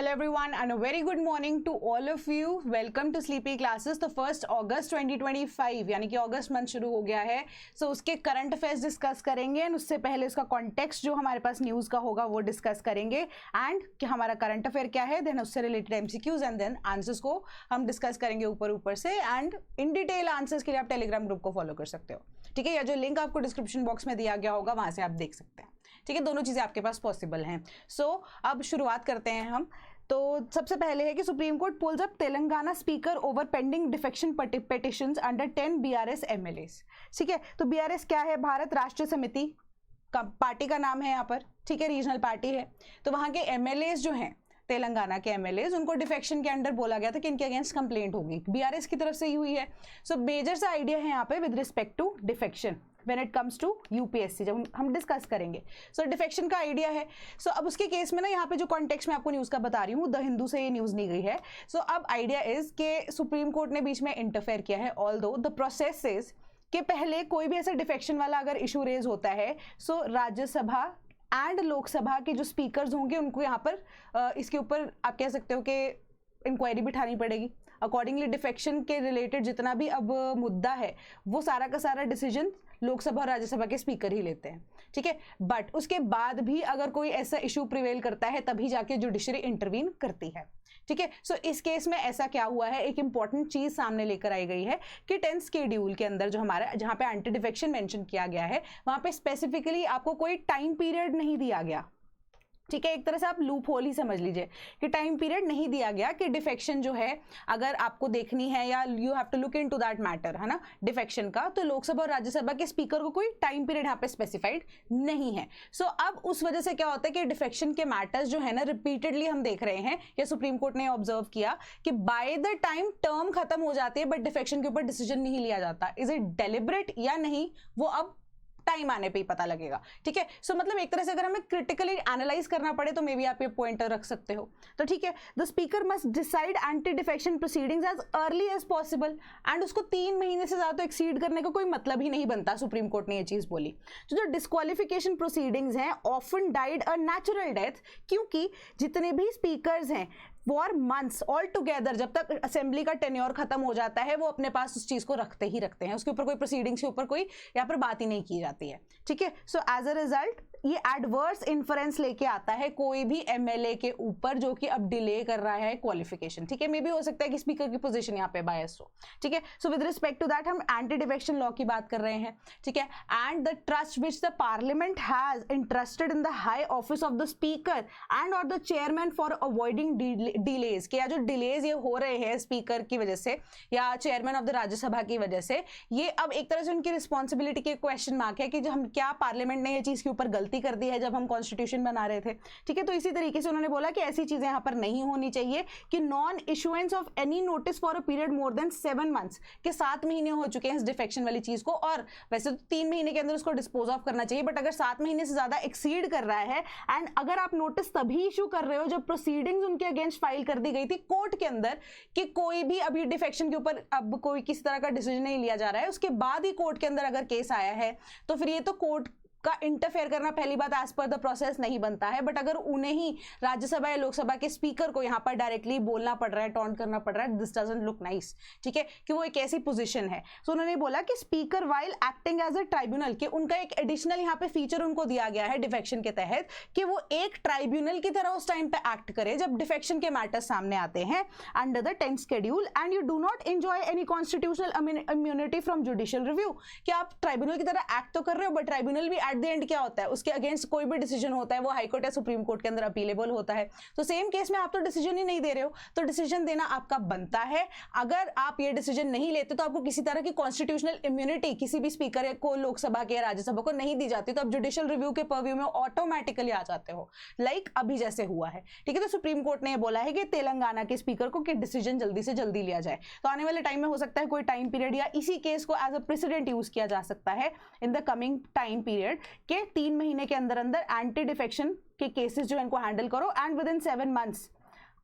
Hello everyone and a very good morning to all of you. Welcome to Sleepy Classes. तो 1 अगस्त 2025 यानी कि अगस्त month शुरू हो गया है. सो उसके करंट अफेयर्स डिस्कस करेंगे एंड उससे पहले उसका कॉन्टेक्स्ट जो हमारे पास न्यूज़ का होगा वो डिस्कस करेंगे एंड कि हमारा करंट अफेयर क्या है, देन उससे related MCQs and then answers को हम डिस्कस करेंगे ऊपर से एंड इन डिटेल आंसर्स के लिए आप टेलीग्राम ग्रुप को फॉलो कर सकते हो. ठीक है, या जो लिंक आपको डिस्क्रिप्शन बॉक्स में दिया गया होगा वहाँ से आप देख सकते हैं. ठीक है, दोनों चीज़ें आपके पास पॉसिबल हैं. सो अब शुरुआत करते हैं हम. तो सबसे पहले है कि Supreme Court pulls up Telangana speaker over pending defection petitions under 10 BRS MLAs. ठीक है, तो बीआरएस क्या है? भारत राष्ट्र समिति का पार्टी का नाम है यहाँ पर. ठीक है, रीजनल पार्टी है. तो वहाँ के एमएलएस जो हैं तेलंगाना के एमएलएस, उनको डिफेक्शन के अंडर बोला गया था कि इनके अगेंस्ट कंप्लेंट होगी, बीआरएस की तरफ से ही हुई है. सो मेजर सा आइडिया है यहाँ पे with respect to defection when it comes to UPSC, जब हम डिस्कस करेंगे. सो डिफेक्शन का आइडिया है. सो अब उसके केस में ना यहाँ पे जो कॉन्टेक्स्ट मैं आपको न्यूज़ का बता रही हूँ, द हिंदू से ये न्यूज़ नहीं गई है. सो अब आइडिया इज के सुप्रीम कोर्ट ने बीच में इंटरफेयर किया है. ऑल्दो द प्रोसेस इज कि पहले कोई भी ऐसा डिफेक्शन वाला अगर इशू रेज होता है, सो राज्यसभा एंड लोकसभा के जो स्पीकर्स होंगे उनको यहाँ पर इसके ऊपर आप कह सकते हो कि इंक्वायरी बिठानी पड़ेगी. अकॉर्डिंगली डिफेक्शन के रिलेटेड जितना भी अब मुद्दा है वो सारा का सारा डिसीजन लोकसभा और राज्यसभा के स्पीकर ही लेते हैं. ठीक है, बट उसके बाद भी अगर कोई ऐसा इशू प्रिवेल करता है तभी जाके जुडिशरी इंटरवीन करती है. ठीक है, सो इस केस में ऐसा क्या हुआ है, एक इंपॉर्टेंट चीज सामने लेकर आई गई है कि 10th शेड्यूल के अंदर जो हमारा जहां पे एंटी डिफेक्शन मेंशन किया गया है वहां पे स्पेसिफिकली आपको कोई टाइम पीरियड नहीं दिया गया. ठीक है, एक तरह से आप लूप होल ही समझ लीजिए कि टाइम पीरियड नहीं दिया गया कि डिफेक्शन जो है अगर आपको देखनी है या you have to look into that matter, है ना, डिफेक्शन का, तो लोकसभा और राज्यसभा के स्पीकर को कोई टाइम पीरियड यहाँ पे स्पेसिफाइड नहीं है. सो अब उस वजह से क्या होता है कि डिफेक्शन के मैटर्स जो है ना रिपीटेडली हम देख रहे हैं, या सुप्रीम कोर्ट ने ऑब्जर्व किया कि बाय द टाइम टर्म खत्म हो जाती है बट डिफेक्शन के ऊपर डिसीजन नहीं लिया जाता. इज इट डेलिबरेट या नहीं, वो अब टाइम आने पे ही पता लगेगा. ठीक है, सो मतलब एक तरह से अगर हमें क्रिटिकली एनालाइज करना पड़े तो मे बी आप ये पॉइंटर रख सकते हो. तो ठीक है, the speaker must decide anti defection proceedings as early as possible एंड उसको 3 महीने से ज्यादा तो एक्सीड करने का कोई मतलब ही नहीं बनता. सुप्रीम कोर्ट ने ये चीज बोली. जो डिस्क्वालिफिकेशन प्रोसीडिंग्स हैं often died a natural death, क्योंकि जितने भी स्पीकर्स हैं फॉर मंथ्स ऑल टुगेदर, जब तक असेंबली का टेन्योर खत्म हो जाता है वो अपने पास उस चीज को रखते ही रखते हैं, उसके ऊपर कोई प्रोसीडिंग्स के ऊपर कोई यहाँ पर बात ही नहीं की जाती है. ठीक है, सो एज अ रिजल्ट ये एडवर्स इन्फ्लुएंस लेके आता है कोई भी एमएलए के ऊपर जो कि अब डिले कर रहा है क्वालिफिकेशन. ठीक है, मे भी हो सकता है कि स्पीकर की पोजीशन यहाँ पे बायस हो. ठीक है, so with respect to that हम एंटी डिफेक्शन लॉ की बात कर रहे हैं. ठीक है, and the trust which the parliament has interested in the high office of the speaker and और the chairman for avoiding delays, के या जो डिलेज ये हो रहे हैं स्पीकर की वजह से या चेयरमैन ऑफ द राज्यसभा की वजह से, ये अब एक तरह से उनकी रिस्पॉन्सिबिलिटी के क्वेश्चन मार्क है कि जो हम क्या पार्लियामेंट ने ये चीज के ऊपर गलती कर दी है जब हम कॉन्स्टिट्यूशन बना रहे थे. ठीक है, तो इसी तरीके से उन्होंने बोला कि ऐसी चीजें यहां पर नहीं होनी चाहिए कि non issuance of any notice for a period more than 7 months, के 7 महीने हो चुके हैं इस डिफेक्शन वाली चीज को, और वैसे तो 3 महीने के अंदर उसको डिस्पोज ऑफ करना चाहिए, बट अगर 7 महीने से ज्यादा एक्सीड कर रहा है एंड अगर आप नोटिस तभी इशू कर रहे हो जब प्रोसीडिंग्स उनके अगेंस्ट फाइल कर दी गई थी कोर्ट के अंदर कि कोई भी अभी डिफेक्शन के ऊपर अब कोई किसी तरह का डिसीजन नहीं लिया जा रहा है, उसके बाद ही कोर्ट के अंदर अगर केस आया है तो फिर ये तो कोर्ट का इंटरफेयर करना पहली बात एज पर द प्रोसेस नहीं बनता है. बट अगर उन्हें ही राज्यसभा या लोकसभा के स्पीकर को यहाँ पर डायरेक्टली बोलना पड़ रहा है, टॉन्ट करना पड़ रहा है, दिस डजंट लुक नाइस. ठीक है, कि वो एक ऐसी पोजीशन है. सो उन्होंने बोला कि speaker while acting as a tribunal, कि उनका एक एडिशनल यहाँ पे फीचर उनको दिया गया है डिफेक्शन के तहत कि वो एक ट्राइब्यूनल की तरह उस टाइम पे एक्ट करे जब डिफेक्शन के मैटर्स सामने आते हैं under the 10th schedule and you do not enjoy any constitutional immunity from judicial review, कि आप ट्राइब्यूनल की तरह एक्ट तो कर रहे हो बट ट्राइब्यूनल भी एट द एंड क्या होता है, उसके अगेंस्ट कोई भी डिसीजन होता है वो हाई कोर्ट या सुप्रीम कोर्ट के अंदर अपीलेबल होता है. तो सेम केस में आप तो डिसीजन ही नहीं दे रहे हो, तो डिसीजन देना आपका बनता है. अगर आप ये डिसीजन नहीं लेते तो आपको किसी तरह की कॉन्स्टिट्यूशनल इम्यूनिटी किसी भी स्पीकर को लोकसभा के या राज्यसभा को नहीं दी जाती, तो आप जुडिशियल रिव्यू के पर्व्यू में ऑटोमेटिकली आ जाते हो, लाइक अभी जैसे हुआ है. ठीक है, तो सुप्रीम कोर्ट ने बोला है कि तेलंगाना के स्पीकर को कि डिसीजन जल्दी से जल्दी लिया जाए. तो आने वाले टाइम में हो सकता है कोई टाइम पीरियड या इसी केस को एज अ प्रेसिडेंट यूज किया जा सकता है in the coming time period के 3 महीने के अंदर अंदर एंटी डिफेक्शन के केसेस जो इनको हैंडल करो एंड विद इन 7 मंथ्स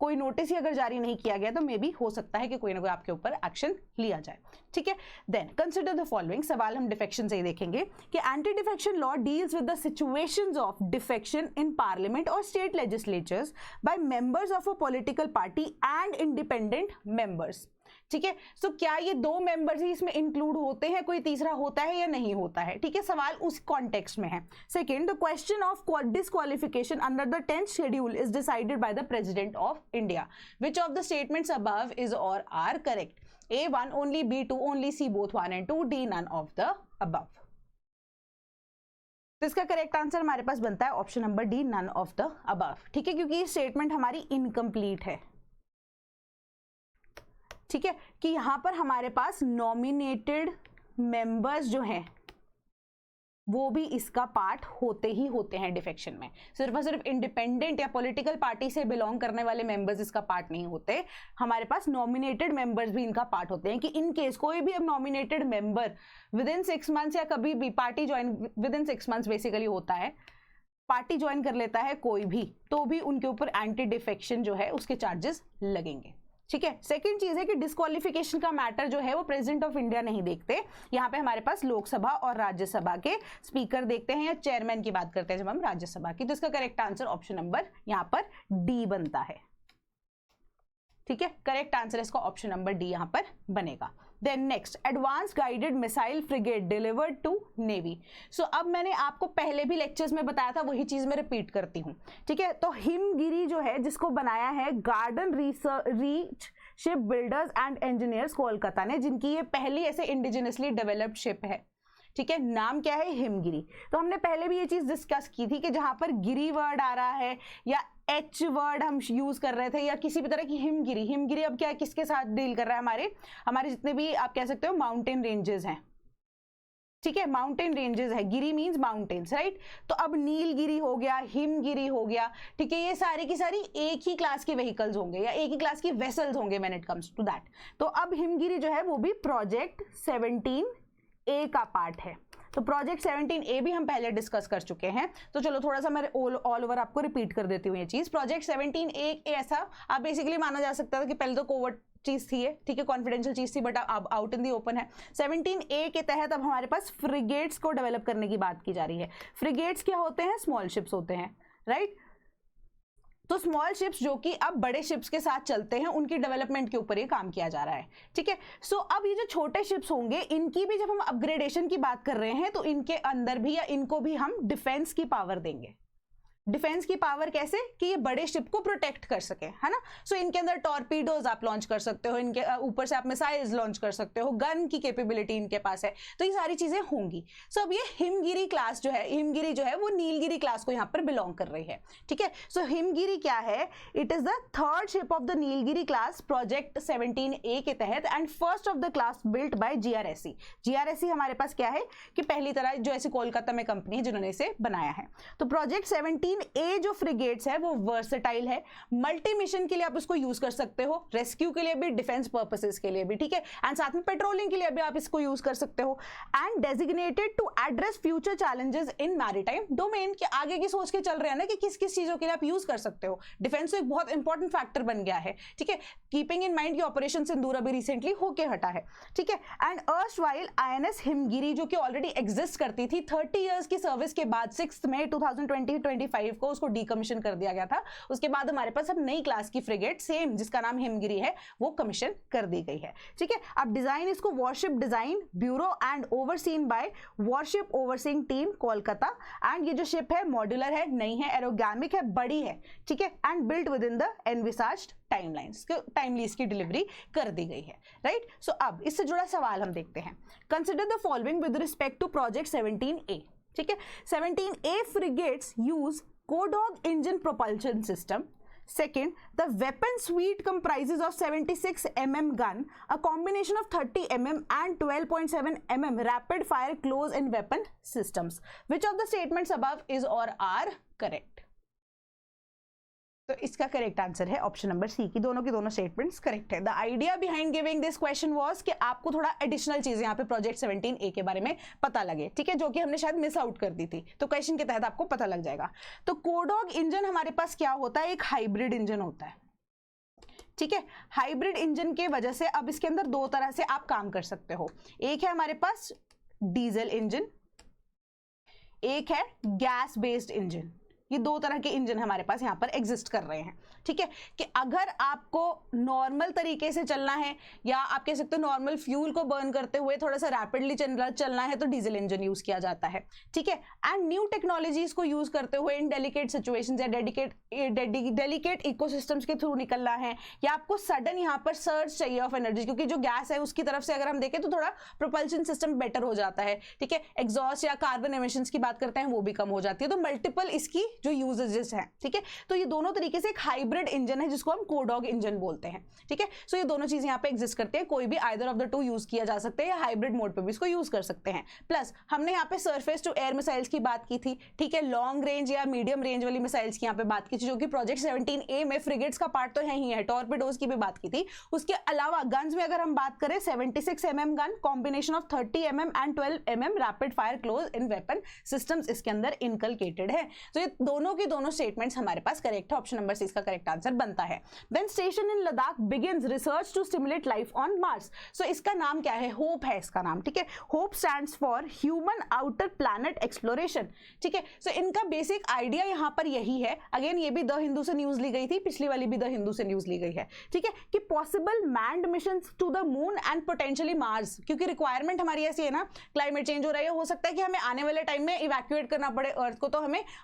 कोई नोटिस ही अगर जारी नहीं किया गया तो मे बी हो सकता है कि कोई ना कोई आपके ऊपर एक्शन लिया जाए, ठीक है। देन कंसिडर द फॉलोइंग, सवाल हम डिफेक्शन से ही देखेंगे कि anti defection law deals with the situations of defection in parliament और state legislatures by members of a political party and independent members, ठीक है। सो क्या ये दो मेंबर्स ही इसमें इंक्लूड होते हैं, कोई तीसरा होता है या नहीं होता है, ठीक है। सवाल उस कॉन्टेक्स्ट में है। Second, the question of disqualification under the 10th schedule is decided by the president of India. Which of the statements above is और are correct? A1 only, B2 only, C both 1 and 2, D none of the above। तो इसका correct answer हमारे पास बनता है option number D, none of the above, ठीक है, क्योंकि ये स्टेटमेंट हमारी इनकम्प्लीट है, ठीक है, कि यहां पर हमारे पास नॉमिनेटेड मेंबर्स जो हैं वो भी इसका पार्ट होते ही होते हैं डिफेक्शन में। सिर्फ और सिर्फ इंडिपेंडेंट या पॉलिटिकल पार्टी से बिलोंग करने वाले मेंबर्स इसका पार्ट नहीं होते, हमारे पास नॉमिनेटेड मेंबर्स भी इनका पार्ट होते हैं। कि इन केस कोई भी अब nominated member with in 6 months या कभी भी party join with in 6 months basically होता है, पार्टी ज्वाइन कर लेता है कोई भी, तो भी उनके ऊपर एंटी डिफेक्शन जो है उसके चार्जेस लगेंगे, ठीक है। सेकंड चीज है कि डिस्क्वालिफिकेशन का मैटर जो है वो प्रेसिडेंट ऑफ इंडिया नहीं देखते, यहाँ पे हमारे पास लोकसभा और राज्यसभा के स्पीकर देखते हैं या चेयरमैन की बात करते हैं जब हम राज्यसभा की। तो इसका करेक्ट आंसर ऑप्शन नंबर यहाँ पर डी बनता है, ठीक है। करेक्ट आंसर इसका ऑप्शन नंबर डी यहाँ पर बनेगा। Then next, advance guided missile frigate delivered to navy. So अब मैंने आपको पहले भी लेक्चर्स में बताया था, वही चीज मैं रिपीट करती हूँ, ठीक है। तो हिमगिरी जो है जिसको बनाया है garden reach ship builders and engineers Kolkata ने, जिनकी ये पहली ऐसे इंडिजिनसली डेवलप्ड शिप है, ठीक है। नाम क्या है? हिमगिरी। तो हमने पहले भी ये चीज डिस्कस की थी कि जहां पर गिरी वर्ड आ रहा है या एच वर्ड हम यूज कर रहे थे या किसी भी तरह की हिमगिरी, हिमगिरी अब क्या किसके साथ डील कर रहा है? हमारे जितने भी आप कह सकते हो माउंटेन रेंजेस हैं, ठीक है, माउंटेन रेंजेस है, गिरी मींस माउंटेन्स, राइट। तो अब नीलगिरी हो गया, हिमगिरी हो गया, ठीक है, ये सारी की सारी एक ही क्लास के व्हीकल्स होंगे या एक ही क्लास की वेसल्स होंगे when it comes to that. तो अब हिमगिरी जो है वो भी प्रोजेक्ट 17A का पार्ट है। तो प्रोजेक्ट 17A भी हम पहले डिस्कस कर चुके हैं, तो चलो थोड़ा सा मैं ऑल ओवर आपको रिपीट कर देती हूँ ये चीज। प्रोजेक्ट 17A ऐसा आप बेसिकली माना जा सकता था कि पहले तो कोवर्ट चीज थी, ठीक है, कॉन्फिडेंशियल चीज थी, बट अब आउट इन दी ओपन है। 17A के तहत अब हमारे पास फ्रिगेट्स को डेवलप करने की बात की जा रही है। फ्रिगेट्स क्या होते हैं? स्मॉल शिप्स होते हैं, राइट। तो स्मॉल शिप्स जो कि अब बड़े शिप्स के साथ चलते हैं, उनकी डेवलपमेंट के ऊपर ये काम किया जा रहा है, ठीक है। सो अब ये जो छोटे शिप्स होंगे इनकी भी जब हम अपग्रेडेशन की बात कर रहे हैं तो इनके अंदर भी या इनको भी हम डिफेंस की पावर देंगे। डिफेंस की पावर कैसे? कि ये बड़े शिप को प्रोटेक्ट कर सके, है ना। सो इनके अंदर टॉर्पीडोज आप लॉन्च कर सकते हो, इनके ऊपर से आप मिसाइल्स लॉन्च कर सकते हो, गन की कैपेबिलिटी इनके पास है, तो ये सारी चीजें होंगी। सो अब ये हिमगिरी क्लास जो है, हिमगिरी जो है वो नीलगिरी क्लास को यहाँ पर बिलोंग कर रही है, ठीक है। सो हिमगिरी क्या है? It is the third ship of the Nilgiri class project 17A के तहत and first of the class built by GRSC। GRSC हमारे पास क्या है कि पहली तरह जो ऐसी कोलकाता में कंपनी है जिन्होंने इसे बनाया है। तो प्रोजेक्ट 17A जो फ्रिगेट्स है वो वर्सेटाइल है, मल्टी मिशन के लिए आप इसको यूज कर सकते हो, रेस्क्यू के लिए भी, डिफेंस पर्पसेस के लिए भी, ठीक है, एंड साथ में पेट्रोलिंग के लिए भी आप इसको यूज कर सकते हो। And designated to address future challenges in maritime domain, के आगे की सोच के चल रहे हैं ना कि किस किस चीजों के लिए आप यूज कर सकते हो। डिफेंस तो एक बहुत इंपॉर्टेंट फैक्टर बन गया है, ठीक है, कीपिंग इन माइंड की ऑपरेशन सिंदूर अभी रिसेंटली होके हटा है, ठीक है। एंड अर्स्टवाइल INS हिमगिरी जो कि ऑलरेडी एग्जिस्ट करती थी, 30 इयर्स की सर्विस के बाद 6 मई 2020-25 को उसको डीकमीशन कर दिया गया था। उसके बाद हमारे पास अब नई क्लास की फ्रिगेट सेम जिसका नाम हिमगिरी है वो कमीशन कर दी गई है, ठीक है। अब डिजाइन इसको warship design bureau and overseen by warship overseeing team Kolkata. And ये जो शिप है मॉड्यूलर है, नई है, एरोगैमिक है, बड़ी है, ठीक है, and built within the envisaged timelines, timely इसकी डिलीवरी कर दी गई है, राइट। सो अब इससे जुड़ा सवाल हम देखते हैं। Consider the following with respect to project 17A, ठीक है। 17A frigates use Kodog engine propulsion system. Second, the weapon suite comprises of 76 mm gun, a combination of 30 mm and 12.7 mm rapid fire close in weapon systems. Which of the statements above is or are correct? तो इसका correct answer है option number सी की दोनों statements correct है। The idea behind giving this question was कि आपको थोड़ा additional चीजें यहाँ पे प्रोजेक्ट 17A के बारे में पता लगे, ठीक है, जो कि हमने शायद मिस आउट कर दी थी, तो क्वेश्चन के तहत आपको पता लग जाएगा। तो कोडॉग इंजन हमारे पास क्या होता है? एक हाइब्रिड इंजन होता है, ठीक है। हाइब्रिड इंजन के वजह से अब इसके अंदर दो तरह से आप काम कर सकते हो, एक है हमारे पास डीजल इंजन, एक है गैस बेस्ड इंजन। ये दो तरह के इंजन हमारे पास यहाँ पर एग्जिस्ट कर रहे हैं, ठीक है। कि अगर आपको नॉर्मल तरीके से चलना है या आप कह सकते हो नॉर्मल फ्यूल को बर्न करते हुए थोड़ा सा रैपिडली चलना है तो डीजल इंजन यूज किया जाता है, ठीक है। एंड न्यू टेक्नोलॉजीज को यूज करते हुए इन डेलिकेट सिचुएशंस या डेलिकेट इकोसिस्टम्स के थ्रू निकलना है, या आपको सडन यहाँ पर सर्ज चाहिए ऑफ एनर्जी, क्योंकि जो गैस है उसकी तरफ से अगर हम देखें तो थोड़ा प्रोपल्शन सिस्टम बेटर हो जाता है, ठीक है। एग्जॉस्ट या कार्बन एमिशंस की बात करते हैं वो भी कम हो जाती है, तो मल्टीपल इसकी जो यूजेजेस हैं, ठीक है। तो ये दोनों तरीके से एक हाइब्रिड इंजन है जिसको हम कोडॉग इंजन बोलते हैं, ठीक है। सो ये दोनों चीजें यहाँ पे एग्जिस्ट करते हैं, कोई भी either of the two use किया जा सकता है या हाइब्रिड मोड पे भी इसको यूज कर सकते हैं। प्लस हमने यहाँ पे सरफेस टू एयर मिसाइल्स की बात की थी, ठीक है। लॉन्ग रेंज या मीडियम रेंज वाली मिसाइल्स की यहाँ पे बात की थी, जो कि प्रोजेक्ट 17A में फ्रिगेट्स का पार्ट तो है ही है, टॉर्पेडोज की भी बात की थी। उसके अलावा गन्स में अगर हम बात करें 76 mm gun, combination of 30 mm and 12 mm rapid fire close in weapon systems इसके अंदर इनकलकेटेड है। तो ये दोनों की दोनों स्टेटमेंट्स हमारे पास करेक्ट है, ऑप्शन नंबर सी इसका करेक्ट आंसर बनता है। Then station in Ladakh begins research to stimulate life on Mars. So इसका नाम क्या है? होप है इसका नाम, ठीक है। Hope stands for human outer planet exploration, ठीक है। सो इनका बेसिक आइडिया यहाँ पर यही है, अगेन ये भी द हिंदू से न्यूज ली गई थी, पिछली वाली भी द हिंदू से न्यूज ली गई है, ठीक है, कि possible manned mission to the moon and potentially Mars, क्योंकि रिक्वायरमेंट हमारी ऐसी है ना, क्लाइमेट चेंज हो रहा है, हो सकता है कि हमें आने वाले टाइम में इवैक्यूएट करना पड़े अर्थ को, तो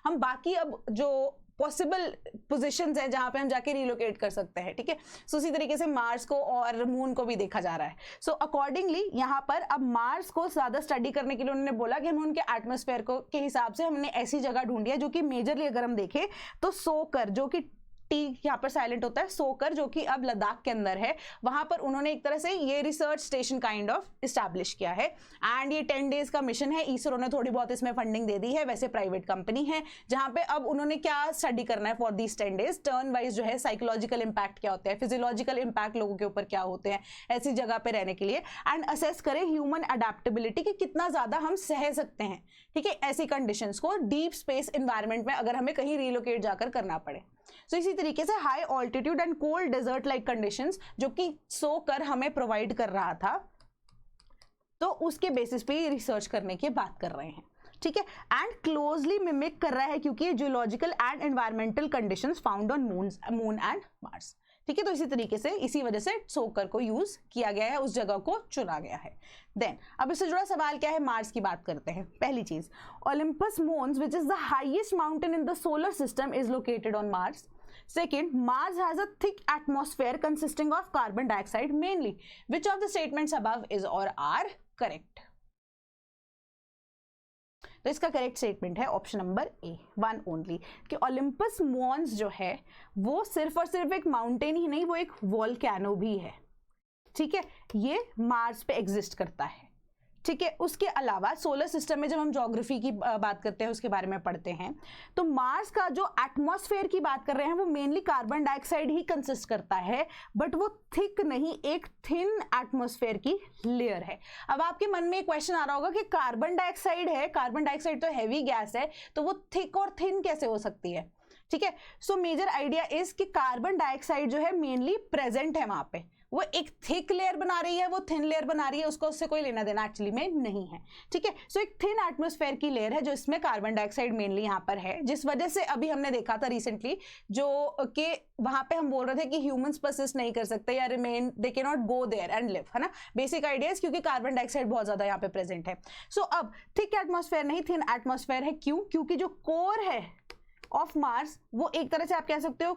हम बाकी अब जो पॉसिबल पोजीशंस हैं जहां पे हम जाके रिलोकेट कर सकते हैं, ठीक है। सो उसी तरीके से मार्स को और मून को भी देखा जा रहा है। सो अकॉर्डिंगली यहाँ पर अब मार्स को ज्यादा स्टडी करने के लिए उन्होंने बोला कि हमें उनके एटमॉस्फेयर को के हिसाब से हमने ऐसी जगह ढूंढी है जो कि मेजरली अगर हम देखें तो सोकर, जो कि टी यहाँ पर साइलेंट होता है, सोकर जो कि अब लद्दाख के अंदर है, वहां पर उन्होंने एक तरह से ये research station kind of establish किया है। एंड ये 10 डेज का मिशन है, इसरो ने थोड़ी बहुत इसमें फंडिंग दे दी है, वैसे प्राइवेट कंपनी है, जहां पे अब उन्होंने क्या स्टडी करना है for these 10 days, turn wise जो है साइकोलॉजिकल इंपैक्ट क्या होता है, फिजियोलॉजिकल इंपैक्ट लोगों के ऊपर क्या होते हैं ऐसी जगह पे रहने के लिए, एंड असेस करें ह्यूमन अडेप्टेबिलिटी कि कितना ज्यादा हम सह सकते हैं, ठीक है, ऐसी कंडीशंस को डीप स्पेस एनवायरनमेंट में अगर हमें कहीं रिलोकेट जाकर करना पड़े। तो इसी तरीके से high altitude and cold desert like conditions जो कि सोकर हमें प्रोवाइड कर रहा था, तो उसके बेसिस पे रिसर्च करने की बात कर रहे हैं, ठीक है। एंड क्लोजली मिमिक कर रहा है क्योंकि ये geological and environmental conditions found on moon and Mars, ठीक है। तो इसी तरीके से इसी वजह से सोकर को यूज किया गया है, उस जगह को चुना गया है। देन अब इससे जुड़ा सवाल क्या है, मार्स की बात करते हैं। पहली चीज, Olympus Mons which is the highest mountain in the solar system is located on Mars. Second, Mars has a thick atmosphere consisting of carbon dioxide mainly. Which of the statements above is or are correct? तो इसका correct statement है option number ए, one only, कि Olympus Mons जो है वो सिर्फ और सिर्फ एक माउंटेन ही नहीं, वो एक वोल्केनो भी है, ठीक है। ये मार्स पे एग्जिस्ट करता है, ठीक है। उसके अलावा सोलर सिस्टम में जब हम ज्योग्राफी की बात करते हैं उसके बारे में पढ़ते हैं, तो मार्स का जो एटमॉस्फेयर की बात कर रहे हैं वो मेनली कार्बन डाइऑक्साइड ही कंसिस्ट करता है, बट वो थिक नहीं, एक थिन एटमॉस्फेयर की लेयर है। अब आपके मन में एक क्वेश्चन आ रहा होगा कि कार्बन डाइऑक्साइड है, कार्बन डाइऑक्साइड तो हैवी गैस है, तो वो थिक और थिन कैसे हो सकती है, ठीक है। सो मेजर आइडिया इज कि कार्बन डाइऑक्साइड जो है मेनली प्रेजेंट है वहां पे, वो एक थिक लेयर बना रही है, वो थिन लेयर बना रही है, उसको उससे कोई लेना देना एक्चुअली में नहीं है, ठीक है। सो एक थिन एटमॉस्फेयर की लेयर है जो इसमें कार्बन डाइऑक्साइड मेनली यहाँ पर है, जिस वजह से अभी हमने देखा था रिसेंटली जो कि वहां पे हम बोल रहे थे कि ह्यूमंस परसिस्ट नहीं कर सकते या remain, they can not go there and live, है ना, बेसिक आइडियाज, क्योंकि कार्बन डाइऑक्साइड बहुत ज्यादा यहाँ पे प्रेजेंट है। सो अब थिक एटमॉस्फेयर नहीं, थिन एटमॉस्फेयर है, क्यों? क्योंकि जो कोर है ऑफ मार्स वो एक तरह से आप कह सकते हो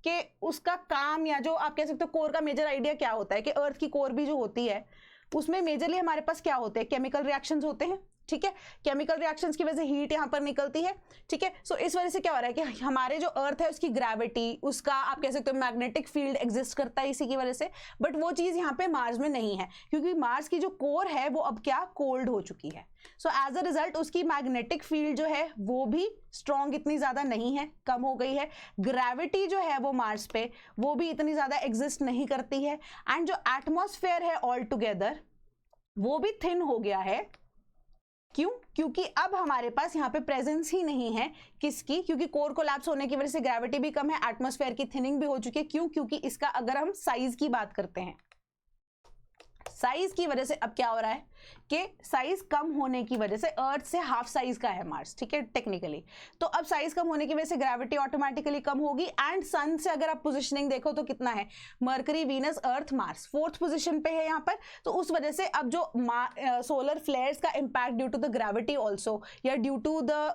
कि उसका काम, या जो आप कह सकते हो कोर का मेजर आइडिया क्या होता है कि अर्थ की कोर भी जो होती है उसमें मेजरली हमारे पास क्या होते हैं, केमिकल रिएक्शंस होते हैं, ठीक है। केमिकल रिएक्शंस की वजह से हीट यहाँ पर निकलती है, ठीक है। सो इस वजह से क्या हो रहा है कि हमारे जो अर्थ है उसकी ग्रेविटी, उसका आप कह सकते हो मैग्नेटिक फील्ड एग्जिस्ट करता है इसी की वजह से, बट वो चीज यहाँ पे मार्स में नहीं है, क्योंकि मार्स की जो कोर है वो अब क्या कोल्ड हो चुकी है। सो एज अ रिजल्ट उसकी मैग्नेटिक फील्ड जो है वो भी स्ट्रॉन्ग इतनी ज्यादा नहीं है, कम हो गई है। ग्रेविटी जो है वो मार्स पे वो भी इतनी ज्यादा एग्जिस्ट नहीं करती है, एंड जो एटमॉस्फेयर है ऑल टुगेदर वो भी थिन हो गया है, क्यों? क्योंकि अब हमारे पास यहाँ पे प्रेजेंस ही नहीं है किसकी, क्योंकि कोर कोलैप्स होने की वजह से ग्रेविटी भी कम है, एटमॉस्फेयर की थिनिंग भी हो चुकी है। क्यों? क्योंकि इसका अगर हम साइज की बात करते हैं, साइज की वजह से अब क्या हो रहा है कि साइज कम होने की वजह से अर्थ से हाफ साइज का है मार्स, ठीक है टेक्निकली। तो अब साइज कम होने की वजह से ग्रेविटी ऑटोमेटिकली कम होगी। एंड सन से अगर आप पोजीशनिंग देखो तो कितना है, मरकरी, वीनस, अर्थ, मार्स 4th पोजीशन पे है यहाँ पर। तो उस वजह से अब जो सोलर फ्लेयर्स का impact due to the gravity also, या ड्यू टू द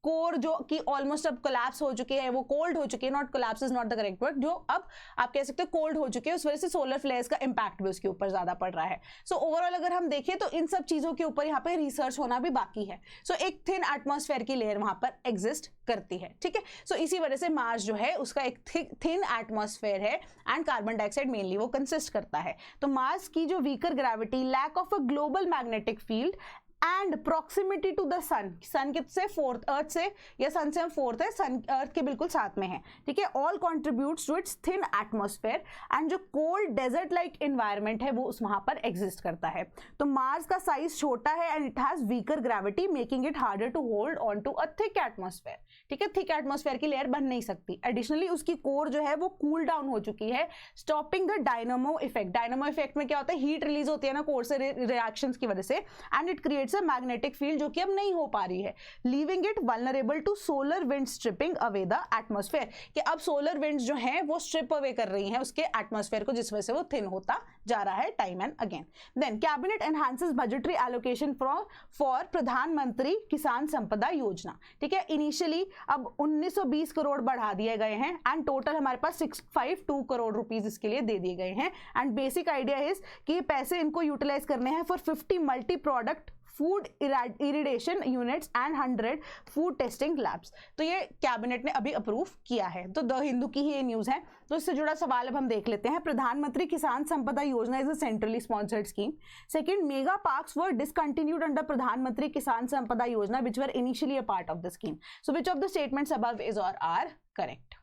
कोर जो कि ऑलमोस्ट अब कोलैप्स हो चुके हैं, वो कोल्ड हो चुके हैं, not collapse is not the correct word, जो अब आप कह सकते हो कोल्ड हो चुके हैं, उस वजह से सोलर फ्लेयर्स का इंपैक्ट भी उसके ऊपर ज्यादा पड़ रहा है। सो ओवरऑल अगर हम देखें तो इन सब चीजों के ऊपर यहाँ पे रिसर्च होना भी बाकी है। सो एक थिन एटमॉस्फेयर की लेयर वहां पर एग्जिस्ट करती है, ठीक है। सो इसी वजह से मार्स जो है उसका एक थिन एटमॉस्फेयर है एंड कार्बन डाइऑक्साइड मेनली वो कंसिस्ट करता है। तो मार्स की जो weaker gravity, lack of a global magnetic field and proximity to the sun, sun से फोर्थ, अर्थ से या सन से हम फोर्थ है, सन अर्थ के बिल्कुल साथ में है, ठीक है। All contributes to its thin atmosphere and जो कोल्ड डेजर्ट लाइक एनवायरनमेंट है वो उस वहां पर एग्जिस्ट करता है। तो मार्स का साइज छोटा है and it has weaker gravity making it harder to hold on to a thick atmosphere, ठीक है। थिक एटमॉस्फेयर की लेयर बन नहीं सकती। एडिशनली उसकी कोर जो है वो कूल डाउन हो चुकी है, stopping the dynamo effect. Dynamo effect में क्या होता है, हीट रिलीज होती है ना कोर से रिएक्शंस की वजह से, and it creates a magnetic field जो कि अब नहीं हो पा रही है, leaving it vulnerable to solar wind stripping away the atmosphere, कि अब सोलर विंड्स जो हैं वो स्ट्रिप अवे कर रही हैं उसके एटमॉस्फेयर को, जिस वजह से वो थिन होता जा रहा है time and again. Then cabinet enhances budgetary allocation for Pradhan Mantri Kisan Sampada योजना, ठीक है। इनिशियली अब 1920 करोड़ बढ़ा दिए गए हैं एंड टोटल हमारे पास 652 करोड़ रुपीस इसके लिए दे दिए गए हैं। एंड बेसिक आइडिया इज कि ये पैसे इनको यूटिलाइज करने हैं for 50 multi product food irradiation units and 100 food testing labs. तो ये कैबिनेट ने अभी अप्रूव किया है। तो द हिंदू की ही ये न्यूज है, तो इससे जुड़ा सवाल अब हम देख लेते हैं। प्रधानमंत्री Kisan Sampada Yojana is a centrally sponsored scheme. Second, mega parks were discontinued under Pradhan Mantri Kisan Sampada Yojana which were initially a part of the scheme. So which of the statements above is और आर करेक्ट?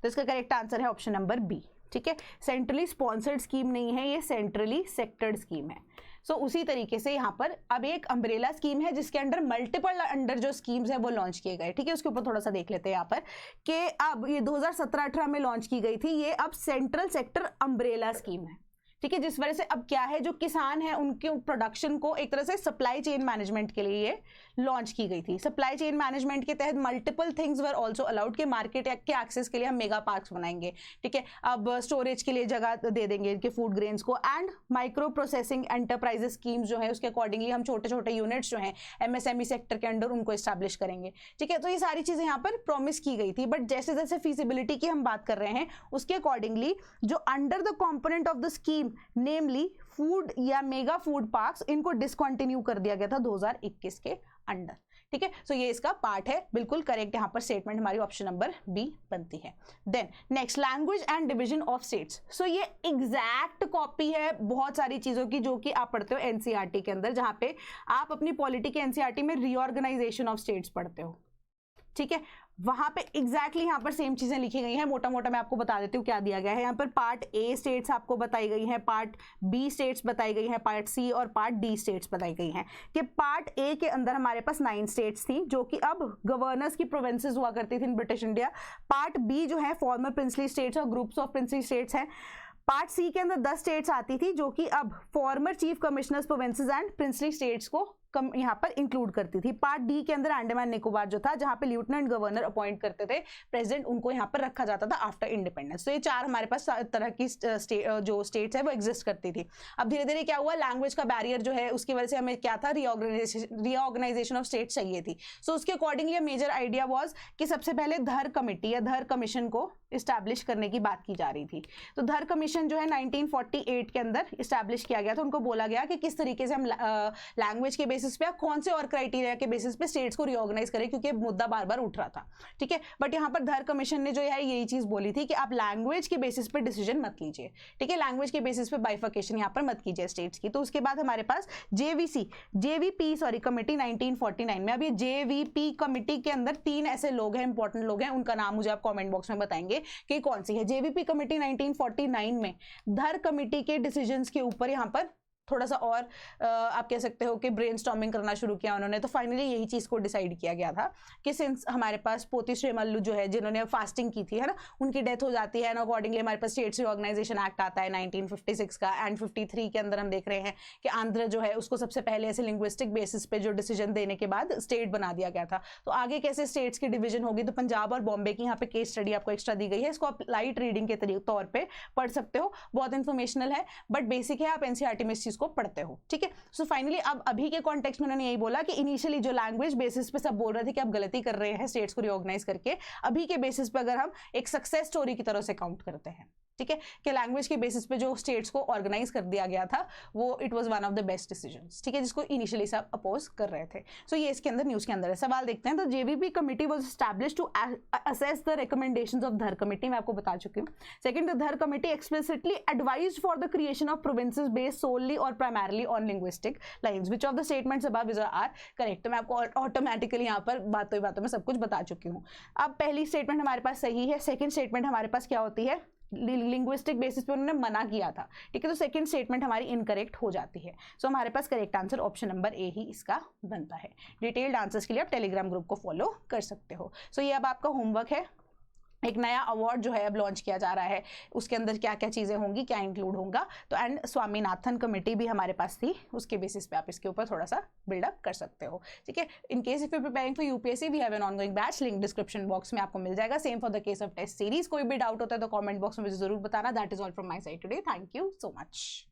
तो इसका करेक्ट आंसर है ऑप्शन नंबर बी, ठीक है। Centrally sponsored scheme नहीं है, ये centrally सेक्टर्ड scheme है। सो उसी तरीके से यहाँ पर अब एक अम्ब्रेला स्कीम है जिसके अंडर मल्टीपल अंडर जो स्कीम्स है वो लॉन्च किए गए, ठीक है। उसके ऊपर थोड़ा सा देख लेते हैं यहाँ पर कि अब ये 2017-18 में लॉन्च की गई थी, ये अब सेंट्रल सेक्टर अम्ब्रेला स्कीम है, ठीक है। जिस वजह से अब क्या है, जो किसान है उनके प्रोडक्शन को एक तरह से सप्लाई चेन मैनेजमेंट के लिए ये लॉन्च की गई थी। सप्लाई चेन मैनेजमेंट के तहत multiple things were also allowed, के मार्केट के एक्सेस के लिए हम मेगा पार्क्स बनाएंगे, ठीक है। अब स्टोरेज के लिए जगह दे देंगे इनके फूड ग्रेन्स को, and micro processing enterprises schemes जो है उसके अकॉर्डिंगली हम छोटे छोटे यूनिट्स जो हैं एमएसएमई सेक्टर के अंडर उनको एस्टैब्लिश करेंगे, ठीक है। तो ये सारी चीजें यहाँ पर प्रॉमिस की गई थी, बट जैसे जैसे फीसिबिलिटी की हम बात कर रहे हैं उसके अकॉर्डिंगली जो under the component of the scheme namely food या मेगा फूड पार्क्स, इनको डिसकंटिन्यू कर दिया गया था 2021 के अंडर, ठीक है। सो ये इसका पार्ट है, बिल्कुल करेक्ट यहाँ पर स्टेटमेंट हमारी ऑप्शन नंबर बी बनती है। Then next, language and division of states. So ये एग्जैक्ट कॉपी है बहुत सारी चीजों की जो कि आप पढ़ते हो एनसीईआरटी के अंदर, जहां पे आप अपनी पॉलिटी के एनसीईआरटी में रीऑर्गेनाइजेशन ऑफ स्टेट्स पढ़ते हो, ठीक है। वहां पे एग्जैक्टली यहाँ पर सेम चीजें लिखी गई हैं। मोटा मोटा मैं आपको बता देती हूँ क्या दिया गया है यहाँ पर। पार्ट ए स्टेट्स आपको बताई गई हैं, पार्ट बी स्टेट्स बताई गई हैं, पार्ट सी और पार्ट डी स्टेट्स बताई गई हैं। कि पार्ट ए के अंदर हमारे पास 9 स्टेट्स थी जो कि अब गवर्नर्स की प्रोविंसेस हुआ करती थी in British India. Part B जो है फॉर्मर प्रिंसली स्टेट्स और ग्रुप्स ऑफ प्रिंसली स्टेट्स हैं। पार्ट सी के अंदर 10 स्टेट्स आती थी जो कि अब former chief commissioners provinces and princely states को यहाँ पर इंक्लूड करती थी। पार्ट डी के अंदर अंडमान निकोबार जो था, जहां पे लेफ्टिनेंट गवर्नर अपॉइंट करते थे प्रेसिडेंट, उनको यहाँ पर रखा जाता था आफ्टर इंडिपेंडेंस। तो ये 4 हमारे पास तरह की जो स्टेट्स है वो एग्जिस्ट करती थी। अब धीरे धीरे क्या हुआ, लैंग्वेज का बैरियर जो है उसकी वजह से हमें क्या था, रीऑर्गेनाइजेशन ऑफ स्टेट चाहिए थी। सो उसके अकॉर्डिंगली मेजर आइडिया वॉज कि सबसे पहले धर कमेटी या धर कमीशन को इस्टेब्लिश करने की बात की जा रही थी। तो धर कमीशन जो है 1948 के अंदर इस्टेब्लिश किया गया था। उनको बोला गया कि किस तरीके से हम लैंग्वेज के बेसिस पे कौन से और क्राइटेरिया के बेसिस पे स्टेट्स को रिऑर्गेनाइज करें, क्योंकि मुद्दा बार बार उठ रहा था, ठीक है। बट यहाँ पर धर कमीशन ने जो है यही चीज बोली थी कि आप लैंग्वेज के बेसिस पे डिसीजन मत लीजिए, ठीक है। लैंग्वेज के बेसिस पे बाइफर्केशन यहाँ पर मत कीजिए स्टेट्स की। तो उसके बाद हमारे पास जेवीपी कमेटी 1949 में। अब ये जेवीपी कमेटी के अंदर 3 ऐसे लोग हैं, इंपॉर्टेंट लोग हैं, उनका नाम मुझे आप कॉमेंट बॉक्स में बताएंगे कि कौन सी है। जेवीपी कमेटी 1949 में धर कमेटी के डिसीजंस के ऊपर यहाँ पर थोड़ा सा और आप कह सकते हो कि ब्रेनस्टॉर्मिंग करना शुरू किया उन्होंने, तो फाइनली यही चीज़ को डिसाइड किया गया था कि सिंस हमारे पास पोती श्रीमल्लू जो है जिन्होंने फास्टिंग की थी, है ना, उनकी डेथ हो जाती है, एंड अकॉर्डिंगली हमारे पास स्टेट्स रिऑर्गेनाइजेशन एक्ट आता है 1956 का, एंड 53 के अंदर हम देख रहे हैं कि आंध्र जो है उसको सबसे पहले ऐसे लिंग्विस्टिक बेसिस पे जो डिसीजन देने के बाद स्टेट बना दिया गया था। तो आगे कैसे स्टेट्स की डिवीजन होगी, तो पंजाब और बॉम्बे की यहाँ पे केस स्टडी आपको एक्स्ट्रा दी गई है, इसको आप लाइट रीडिंग के तौर पर पढ़ सकते हो, बहुत इंफॉर्मेशनल है बट बेसिक है, आप एनसीईआरटी में इस चीज़ को पढ़ते हो, ठीक है। सो फाइनली अब अभी के कॉन्टेक्स्ट में उन्होंने यही बोला कि इनिशियली जो लैंग्वेज बेसिस पे सब बोल रहे थे कि आप गलती कर रहे हैं स्टेट्स को रिऑर्गेनाइज करके, अभी के बेसिस पे अगर हम एक सक्सेस स्टोरी की तरह से काउंट करते हैं, ठीक है, कि लैंग्वेज के बेसिस पे जो स्टेट्स को ऑर्गेनाइज कर दिया गया था वो it was one of the best decisions, ठीक है, जिसको इनिशियली सब अपोज कर रहे थे। सो ये इसके अंदर न्यूज़ के अंदर है। सवाल देखते हैं। तो JVP committee was established to assess the recommendations of Dhar committee, मैं आपको बता चुकी हूँ। Second, the Dhar committee explicitly advised for the creation of provinces based solely और primarily on linguistic lines, which of the statements above are correct. तो मैं आपको automatically यहाँ पर बातों बातों में सब कुछ बता चुकी हूँ। अब पहली स्टेटमेंट हमारे पास सही है, सेकंड स्टेटमेंट हमारे पास क्या होती है, लिंग्विस्टिक बेसिस पे उन्होंने मना किया था, ठीक है, तो सेकंड स्टेटमेंट हमारी इनकरेक्ट हो जाती है। सो हमारे पास correct answer option number A ही इसका बनता है। डिटेल्ड आंसर्स के लिए आप टेलीग्राम ग्रुप को फॉलो कर सकते हो। सो ये अब आपका होमवर्क है। एक नया अवार्ड जो है अब लॉन्च किया जा रहा है, उसके अंदर क्या क्या चीज़ें होंगी, क्या इंक्लूड होगा, तो एंड स्वामीनाथन कमेटी भी हमारे पास थी, उसके बेसिस पे आप इसके ऊपर थोड़ा सा बिल्डअप कर सकते हो, ठीक है। In case if you preparing for UPSC we have an ongoing batch, link description box में आपको मिल जाएगा। Same for the case of test series. कोई भी डाउट होता है तो कमेंट बॉक्स में मुझे जरूर बताना। That is all from my side today. Thank you so much.